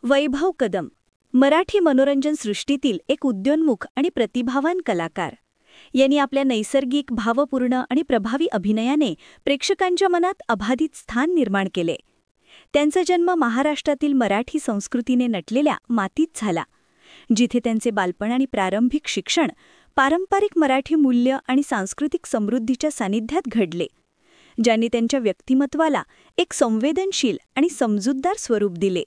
वैभव कदम मराठी मनोरंजन सृष्टीतील एक उद्योन्मुख आणि प्रतिभावान कलाकार. यांनी आपल्या नैसर्गिक, भावपूर्ण आणि प्रभावी अभिनयाने प्रेक्षकांच्या मनात अबाधित स्थान निर्माण केले. त्यांचा जन्म महाराष्ट्रातील मराठी संस्कृतीने नटलेल्या मातीत झाला, जिथे त्यांचे बालपण आणि प्रारंभिक शिक्षण पारंपरिक मराठी मूल्य आणि सांस्कृतिक समृद्धीच्या सानिध्यात घडले, ज्यांनी त्यांच्या व्यक्तिमत्वाला एक संवेदनशील आणि समजूतदार स्वरूप दिले.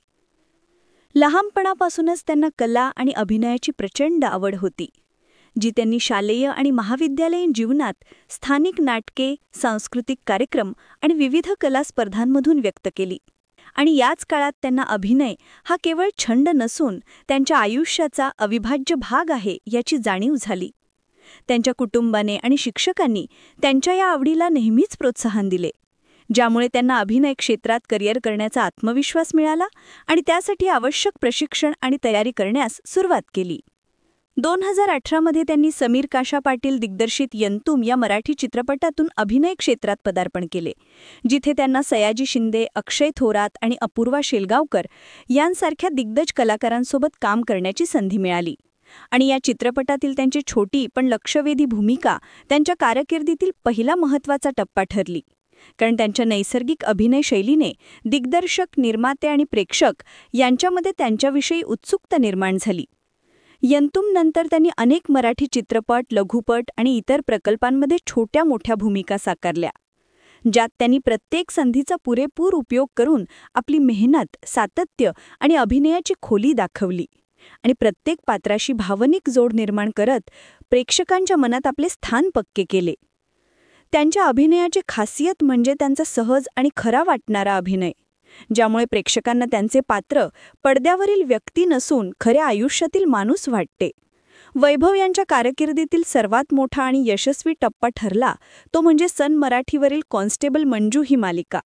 लहानपणापासूनच त्यांना कला आणि अभिनयाची प्रचंड आवड होती, जी त्यांनी शालेय आणि महाविद्यालयीन जीवनात स्थानिक नाटके, सांस्कृतिक कार्यक्रम आणि विविध कला स्पर्धांमधून व्यक्त केली. आणि याच काळात त्यांना अभिनय हा केवळ छंद नसून त्यांच्या आयुष्याचा अविभाज्य भाग आहे याची जाणीव झाली. त्यांच्या कुटुंबाने आणि शिक्षकांनी त्यांच्या या आवडीला नेहमीच प्रोत्साहन दिले, ज्यामुळे त्यांना अभिनय क्षेत्रात करिअर करण्याचा आत्मविश्वास मिळाला आणि त्यासाठी आवश्यक प्रशिक्षण आणि तयारी करण्यास सुरुवात केली. 2018 मध्ये त्यांनी समीर काशा पाटील दिग्दर्शित यंतुम या मराठी चित्रपटातून अभिनय क्षेत्रात पदार्पण केले, जिथे त्यांना सयाजी शिंदे, अक्षय थोरात आणि अपूर्वा शेलगावकर यांसारख्या दिग्गज कलाकारांसोबत काम करण्याची संधी मिळाली. आणि या चित्रपटातील त्यांची छोटी पण लक्षवेधी भूमिका त्यांच्या कारकिर्दीतील पहिला महत्त्वाचा टप्पा ठरली, कारण त्यांच्या नैसर्गिक अभिनय शैलीने दिग्दर्शक, निर्माते आणि प्रेक्षक यांच्यामध्ये त्यांच्याविषयी उत्सुकता निर्माण झाली. यंतुमनंतर त्यांनी अनेक मराठी चित्रपट, लघुपट आणि इतर प्रकल्पांमध्ये छोट्या मोठ्या भूमिका साकारल्या, ज्यात त्यांनी प्रत्येक संधीचा पुरेपूर उपयोग करून आपली मेहनत, सातत्य आणि अभिनयाची खोली दाखवली आणि प्रत्येक पात्राशी भावनिक जोड निर्माण करत प्रेक्षकांच्या मनात आपले स्थान पक्के केले. त्यांच्या अभिनयाची खासियत म्हणजे त्यांचा सहज आणि खरा वाटणारा अभिनय, ज्यामुळे प्रेक्षकांना त्यांचे पात्र पडद्यावरील व्यक्ती नसून खऱ्या आयुष्यातील माणूस वाटते. वैभव यांच्या कारकिर्दीतील सर्वात मोठा आणि यशस्वी टप्पा ठरला तो म्हणजे सन मराठीवरील कॉन्स्टेबल मंजू ही मालिका.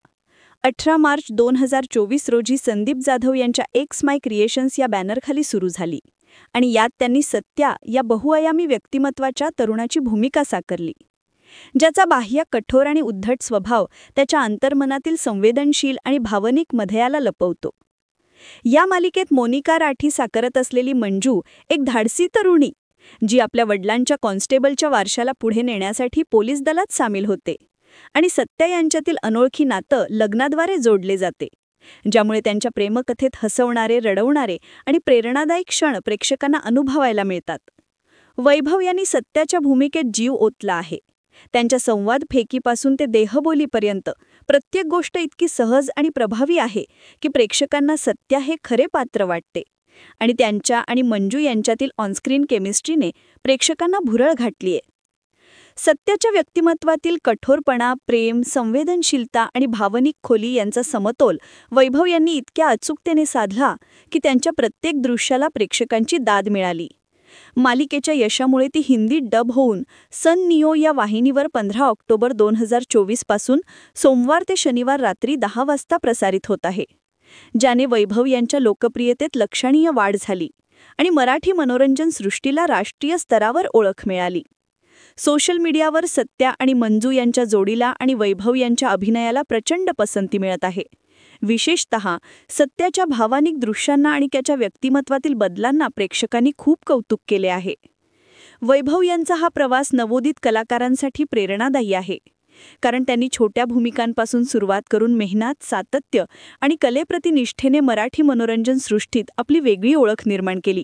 18 मार्च 2024 रोजी संदीप जाधव यांच्या एक्स माय क्रिएशन्स या बॅनरखाली सुरू झाली आणि यात त्यांनी सत्या या बहुआयामी व्यक्तिमत्वाच्या तरुणाची भूमिका साकारली, ज्याचा बाह्य कठोर आणि उद्धट स्वभाव त्याच्या अंतर्मनातील संवेदनशील आणि भावनिक मधयाला लपवतो. या मालिकेत मोनिका राठी साकारत असलेली मंजू एक धाडसी तरुणी, जी आपल्या वडिलांच्या कॉन्स्टेबलच्या वारशाला पुढे नेण्यासाठी पोलीस दलात सामील होते, आणि सत्या यांच्यातील अनोळखी नातं लग्नाद्वारे जोडले जाते, ज्यामुळे त्यांच्या प्रेमकथेत हसवणारे, रडवणारे आणि प्रेरणादायी क्षण प्रेक्षकांना अनुभवायला मिळतात. वैभव यांनी सत्याच्या भूमिकेत जीव ओतला आहे. त्यांच्या संवाद फेकीपासून ते देहबोलीपर्यंत प्रत्येक गोष्ट इतकी सहज आणि प्रभावी आहे की प्रेक्षकांना सत्या हे खरे पात्र वाटते, आणि त्यांच्या आणि मंजू यांच्यातील ऑनस्क्रीन केमिस्ट्रीने प्रेक्षकांना भुरळ घातलीये. सत्याच्या व्यक्तिमत्वातील कठोरपणा, प्रेम, संवेदनशीलता आणि भावनिक खोली यांचा समतोल वैभव यांनी इतक्या अचूकतेने साधला की त्यांच्या प्रत्येक दृश्याला प्रेक्षकांची दाद मिळाली. मालिकेच्या यशामुळे ती हिंदी डब होऊन सन नियो या वाहिनीवर 15 ऑक्टोबर 2024 पासून सोमवार ते शनिवार रात्री 10 वाजता प्रसारित होत आहे, ज्याने वैभव यांच्या लोकप्रियतेत लक्षणीय वाढ झाली आणि मराठी मनोरंजन सृष्टीला राष्ट्रीय स्तरावर ओळख मिळाली. सोशल मीडियावर सत्या आणि मंजू यांच्या जोडीला आणि वैभव यांच्या अभिनयाला प्रचंड पसंती मिळत आहे. विशेषतः सत्याच्या भावनिक दृश्यांना आणि त्याच्या व्यक्तिमत्वातील बदलांना प्रेक्षकांनी खूप कौतुक केले आहे. वैभव यांचा हा प्रवास नवोदित कलाकारांसाठी प्रेरणादायी आहे, कारण त्यांनी छोट्या भूमिकांपासून सुरुवात करून मेहनत, सातत्य आणि कलेप्रती निष्ठेने मराठी मनोरंजन सृष्टीत आपली वेगळी ओळख निर्माण केली.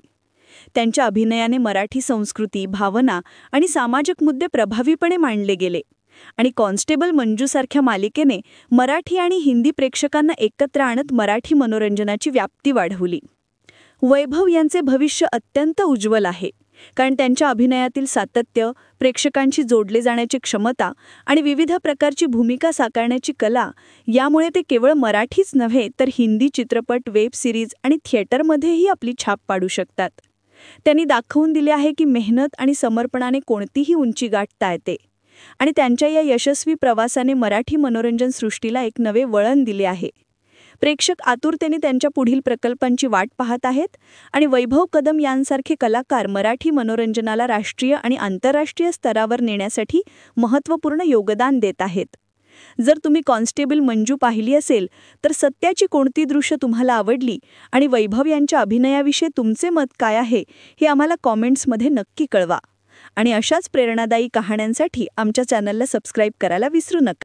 त्यांच्या अभिनयाने मराठी संस्कृती, भावना आणि सामाजिक मुद्दे प्रभावीपणे मांडले गेले, आणि कॉन्स्टेबल मंजूसारख्या मालिकेने मराठी आणि हिंदी प्रेक्षकांना एकत्र आणत मराठी मनोरंजनाची व्याप्ती वाढवली. वैभव यांचे भविष्य अत्यंत उज्ज्वल आहे, कारण त्यांच्या अभिनयातील सातत्य, प्रेक्षकांशी जोडले जाण्याची क्षमता आणि विविध प्रकारची भूमिका साकारण्याची कला यामुळे ते केवळ मराठीच नव्हे तर हिंदी चित्रपट, वेब सिरीज आणि थिएटरमध्येही आपली छाप पाडू शकतात. त्यांनी दाखवून दिले आहे की मेहनत आणि समर्पणाने कोणतीही उंची गाठता येते, आणि त्यांच्या या यशस्वी प्रवासाने मराठी मनोरंजन सृष्टीला एक नवे वळण दिले आहे. प्रेक्षक आतुरतेने त्यांच्या पुढील प्रकल्पांची वाट पाहत आहेत, आणि वैभव कदम यांसारखे कलाकार मराठी मनोरंजनाला राष्ट्रीय आणि आंतरराष्ट्रीय स्तरावर नेण्यासाठी महत्त्वपूर्ण योगदान देत आहेत. जर तुम्ही कॉन्स्टेबल मंजू पाहिली असेल तर सत्याची कोणती दृश्य तुम्हाला आवडली आणि वैभव यांच्या अभिनयाविषयी तुमचे मत काय आहे हे आम्हाला कॉमेंट्समध्ये नक्की कळवा. आणि अशाच प्रेरणादायी कहाण्यांसाठी आमच्या चॅनलला सबस्क्राईब करायला विसरू नका.